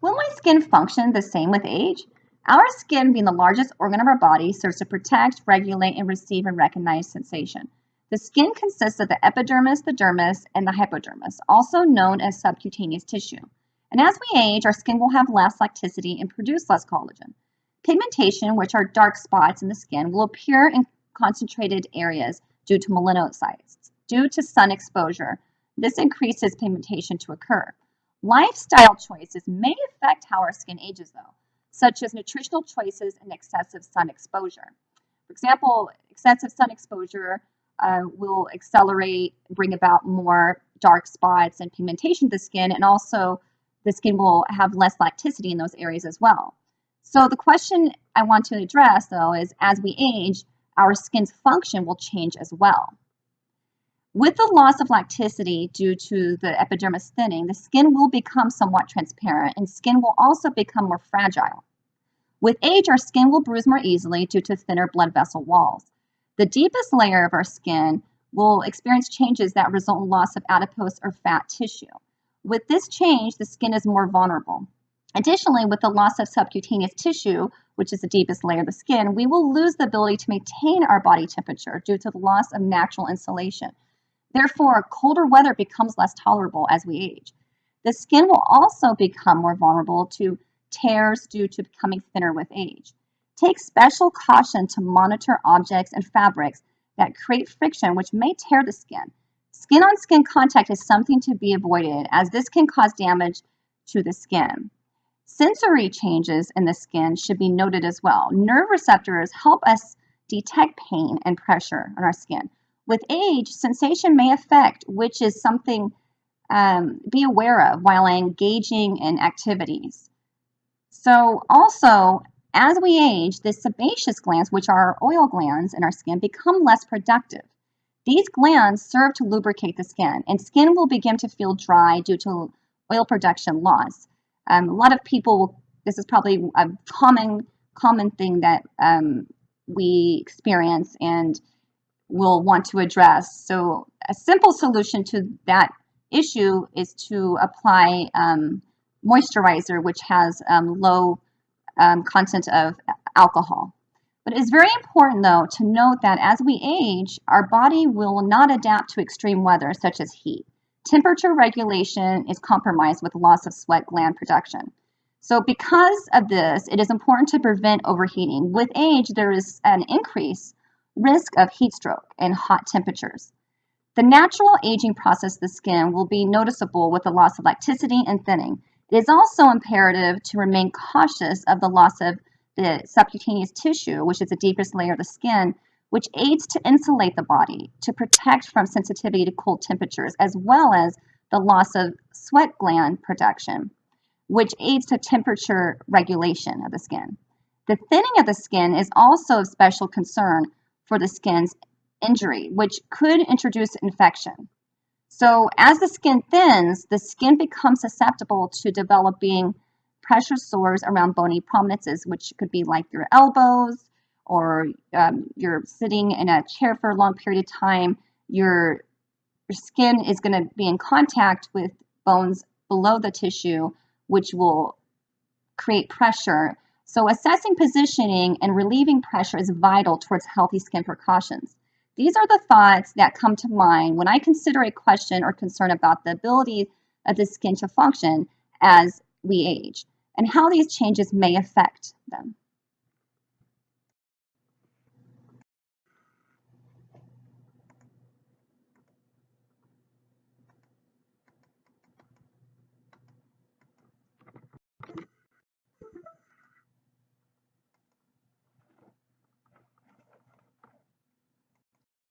Will my skin function the same with age? Our skin, being the largest organ of our body, serves to protect, regulate, and receive and recognize sensation. The skin consists of the epidermis, the dermis, and the hypodermis, also known as subcutaneous tissue. And as we age, our skin will have less elasticity and produce less collagen. Pigmentation, which are dark spots in the skin, will appear in concentrated areas due to melanocytes. Due to sun exposure, this increases pigmentation to occur. Lifestyle choices may affect how our skin ages, though, such as nutritional choices and excessive sun exposure. For example, excessive sun exposure will bring about more dark spots and pigmentation to the skin, and also the skin will have less elasticity in those areas as well. So the question I want to address, though, is as we age, our skin's function will change as well. With the loss of elasticity due to the epidermis thinning, the skin will become somewhat transparent, and skin will also become more fragile. With age, our skin will bruise more easily due to thinner blood vessel walls. The deepest layer of our skin will experience changes that result in loss of adipose or fat tissue. With this change, the skin is more vulnerable. Additionally, with the loss of subcutaneous tissue, which is the deepest layer of the skin, we will lose the ability to maintain our body temperature due to the loss of natural insulation. Therefore, colder weather becomes less tolerable as we age. The skin will also become more vulnerable to tears due to becoming thinner with age. Take special caution to monitor objects and fabrics that create friction, which may tear the skin. Skin-on-skin contact is something to be avoided, as this can cause damage to the skin. Sensory changes in the skin should be noted as well. Nerve receptors help us detect pain and pressure on our skin. With age, sensation may affect, which is something be aware of while engaging in activities. So also, as we age, the sebaceous glands, which are oil glands in our skin, become less productive. These glands serve to lubricate the skin, and skin will begin to feel dry due to oil production loss. A lot of people, this is probably a common thing that we experience and will want to address. So a simple solution to that issue is to apply moisturizer, which has low content of alcohol. But it is very important, though, to note that as we age, our body will not adapt to extreme weather, such as heat. Temperature regulation is compromised with loss of sweat gland production. So because of this, it is important to prevent overheating. With age, there is an increased risk of heat stroke and hot temperatures. The natural aging process of the skin will be noticeable with the loss of elasticity and thinning. It is also imperative to remain cautious of the loss of the subcutaneous tissue, which is the deepest layer of the skin, which aids to insulate the body, to protect from sensitivity to cold temperatures, as well as the loss of sweat gland production, which aids to temperature regulation of the skin. The thinning of the skin is also of special concern for the skin's injury, which could introduce infection. So as the skin thins, the skin becomes susceptible to developing pressure sores around bony prominences, which could be like your elbows, or you're sitting in a chair for a long period of time. Your skin is going to be in contact with bones below the tissue, which will create pressure. So assessing positioning and relieving pressure is vital towards healthy skin precautions. These are the thoughts that come to mind when I consider a question or concern about the ability of the skin to function as we age, and how these changes may affect them.